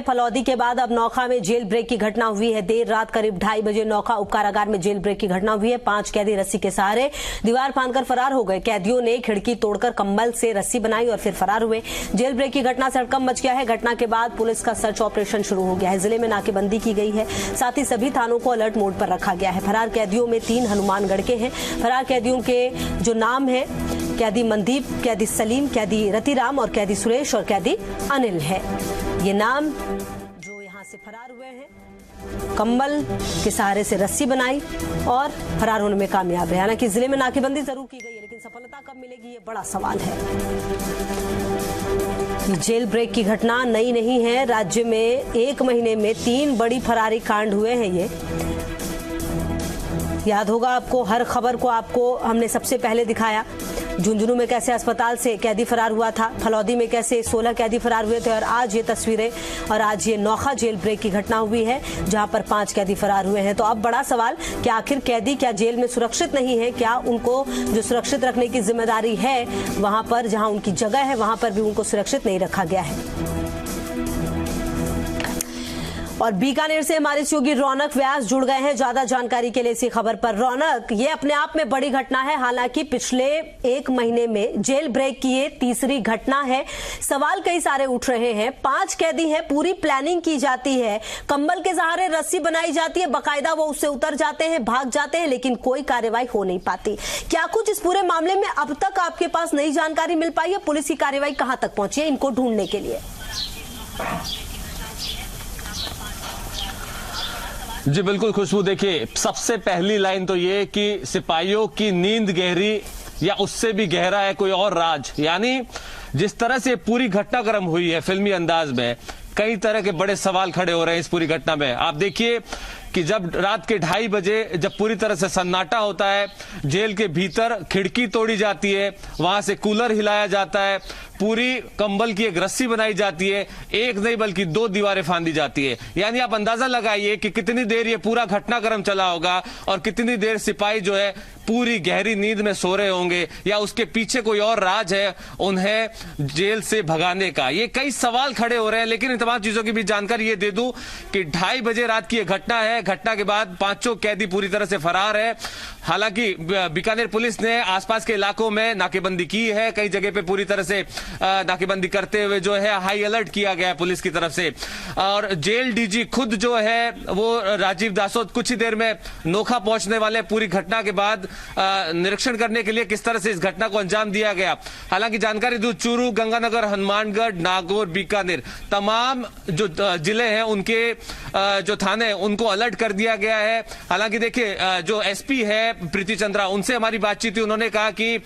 फलौदी के बाद अब नौखा में जेल ब्रेक की घटना हुई है। देर रात करीब 2:30 बजे नौखा उपकारागार में जेल ब्रेक की घटना हुई है। 5 कैदी रस्सी के सहारे दीवार फांदकर फरार हो गए। कैदियों ने खिड़की तोड़कर कंबल से रस्सी बनाई और फिर फरार हुए। जेल ब्रेक की घटना से हड़कंप मच गया है। घटना के बाद पुलिस का सर्च ऑपरेशन शुरू हो गया है। जिले में नाकेबंदी की गई है, साथ ही सभी थानों को अलर्ट मोड पर रखा गया है। फरार कैदियों में 3 हनुमानगढ़ के हैं। फरार कैदियों के जो नाम है, कैदी मनदीप, कैदी सलीम, कैदी रतिराम और कैदी सुरेश और कैदी अनिल है। ये नाम जो यहाँ से फरार हुए हैं, कंबल के सहारे से रस्सी बनाई और फरार होने में कामयाब है। हालांकि जिले में नाकेबंदी जरूर की गई है, लेकिन सफलता कब मिलेगी ये बड़ा सवाल है। जेल ब्रेक की घटना नई नहीं है। राज्य में 1 महीने में 3 बड़ी फरारी कांड हुए हैं। ये याद होगा आपको, हर खबर को आपको हमने सबसे पहले दिखाया। झुंझुनू में कैसे अस्पताल से कैदी फरार हुआ था, फलौदी में कैसे 16 कैदी फरार हुए थे और आज ये तस्वीरें और आज ये नौखा जेल ब्रेक की घटना हुई है जहां पर 5 कैदी फरार हुए हैं। तो अब बड़ा सवाल कि आखिर कैदी क्या जेल में सुरक्षित नहीं है? क्या उनको जो सुरक्षित रखने की जिम्मेदारी है वहां पर जहां उनकी जगह है वहां पर भी उनको सुरक्षित नहीं रखा गया है? और बीकानेर से हमारे सहयोगी रौनक व्यास जुड़ गए हैं ज्यादा जानकारी के लिए इसी खबर पर। रौनक, ये अपने आप में बड़ी घटना है। हालांकि पिछले 1 महीने में जेल ब्रेक की ये तीसरी घटना है। सवाल कई सारे उठ रहे हैं। 5 कैदी हैं, पूरी प्लानिंग की जाती है, कंबल के सहारे रस्सी बनाई जाती है, बकायदा वो उससे उतर जाते हैं, भाग जाते हैं, लेकिन कोई कार्रवाई हो नहीं पाती। क्या कुछ इस पूरे मामले में अब तक आपके पास नई जानकारी मिल पाई है? पुलिस की कार्रवाई कहां तक पहुंची है इनको ढूंढने के लिए? जी बिल्कुल खुशबू, देखिए सबसे पहली लाइन तो ये कि सिपाहियों की नींद गहरी या उससे भी गहरा है कोई और राज। यानी जिस तरह से पूरी घटनाक्रम हुई है फिल्मी अंदाज में, कई तरह के बड़े सवाल खड़े हो रहे हैं इस पूरी घटना में। आप देखिए कि जब रात के 2:30 बजे जब पूरी तरह से सन्नाटा होता है, जेल के भीतर खिड़की तोड़ी जाती है, वहां से कूलर हिलाया जाता है, पूरी कंबल की एक रस्सी बनाई जाती है, एक नहीं बल्कि 2 दीवारें फांदी जाती है। यानी आप अंदाजा लगाइए कि कितनी देर ये पूरा घटनाक्रम चला होगा और कितनी देर सिपाही जो है पूरी गहरी नींद में सो रहे होंगे, या उसके पीछे कोई और राज है उन्हें जेल से भगाने का। ये कई सवाल खड़े हो रहे हैं। लेकिन इन तमाम चीजों की भी जानकारी ये दे दूं कि 2:30 बजे रात की यह घटना है। घटना के बाद 5 कैदी पूरी तरह से फरार है। हालांकि बीकानेर पुलिस ने आसपास के इलाकों में नाकेबंदी की है। कई जगह पे पूरी तरह से नाकेबंदी करते हुए जो है हाई अलर्ट किया गया है पुलिस की तरफ से। और जेल डीजी खुद जो है वो राजीव दासोत कुछ ही देर में नोखा पहुंचने वाले, पूरी घटना के बाद निरीक्षण करने के लिए किस तरह से इस घटना को अंजाम दिया गया। हालांकि जानकारी दूं, चूरू, गंगानगर, हनुमानगढ़, नागौर, बीकानेर तमाम जो जिले हैं उनके जो थाने हैं उनको अलर्ट कर दिया गया है। हालांकि देखिए जो एसपी है प्रीति चंद्रा, उनसे हमारी बातचीत हुई। उन्होंने कहा कि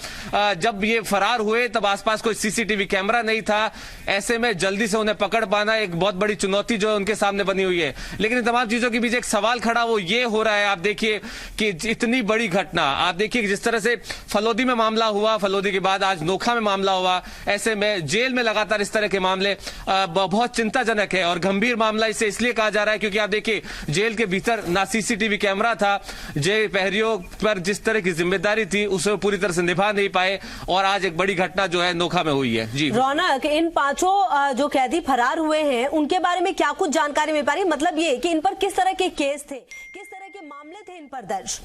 जब ये फरार हुए तब आसपास कोई सीसीटीवी कैमरा नहीं था। ऐसे में जल्दी से उन्हें पकड़ पाना एक बहुत बड़ी चुनौती जो है उनके सामने बनी हुई है। लेकिन इन तमाम चीजों के बीच एक सवाल खड़ा वो ये हो रहा है, आप देखिए कि इतनी बड़ी घटना, आप देखिए कि जिस तरह से फलौदी में मामला हुआ, फलौदी के बाद आज नोखा में मामला हुआ, ऐसे में जेल में लगातार इस तरह के मामले बहुत चिंताजनक है। और गंभीर मामला इसे इसलिए कहा जा रहा है क्योंकि आप देखिए जेल के भीतर ना सीसीटीवी कैमरा था, जेल प्रहरियों पर जिस तरह की जिम्मेदारी थी उसे पूरी तरह से निभा नहीं पाए, और आज एक बड़ी घटना जो है नोखा में हुई है। जी रौनक, इन 5 जो कैदी फरार हुए हैं उनके बारे में क्या कुछ जानकारी मिल पा रही? मतलब ये कि इन पर किस तरह के केस थे, किस तरह के मामले थे इन पर दर्ज?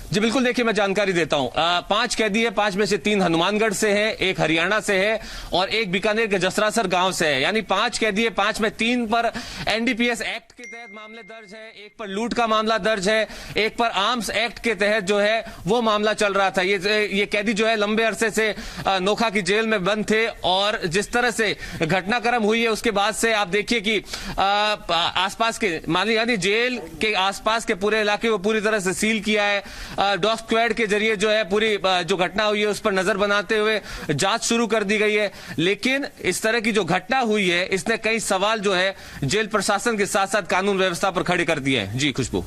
जी बिल्कुल, देखिए मैं जानकारी देता हूं। 5 कैदी है, 5 में से 3 हनुमानगढ़ से है, 1 हरियाणा से है और 1 बीकानेर के जसरासर गांव से है। यानी 5 कैदी है, 5 में 3 पर एनडीपीएस एक्ट के तहत मामले दर्ज है, 1 पर लूट का मामला दर्ज है, 1 पर आर्म्स एक्ट के तहत जो है वो मामला चल रहा था। ये कैदी जो है लंबे अरसे से नोखा की जेल में बंद थे, और जिस तरह से घटनाक्रम हुई है उसके बाद से आप देखिए कि आसपास के यानी जेल के आसपास के पूरे इलाके को पूरी तरह से सील किया है। डॉग स्क्वाड के जरिए जो है पूरी जो घटना हुई है उस पर नजर बनाते हुए जांच शुरू कर दी गई है। लेकिन इस तरह की जो घटना हुई है इसने कई सवाल जो है जेल प्रशासन के साथ साथ कानून व्यवस्था पर खड़े कर दिए हैं। जी खुशबू।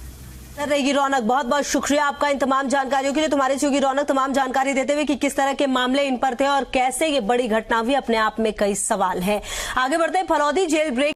रहेगी रौनक, बहुत बहुत शुक्रिया आपका इन तमाम जानकारियों के लिए। तुम्हारे सहयोगी रौनक तमाम जानकारी देते हुए कि किस तरह के मामले इन पर थे और कैसे ये बड़ी घटना हुई, अपने आप में कई सवाल है। आगे बढ़ते हैं। Phalodi jail break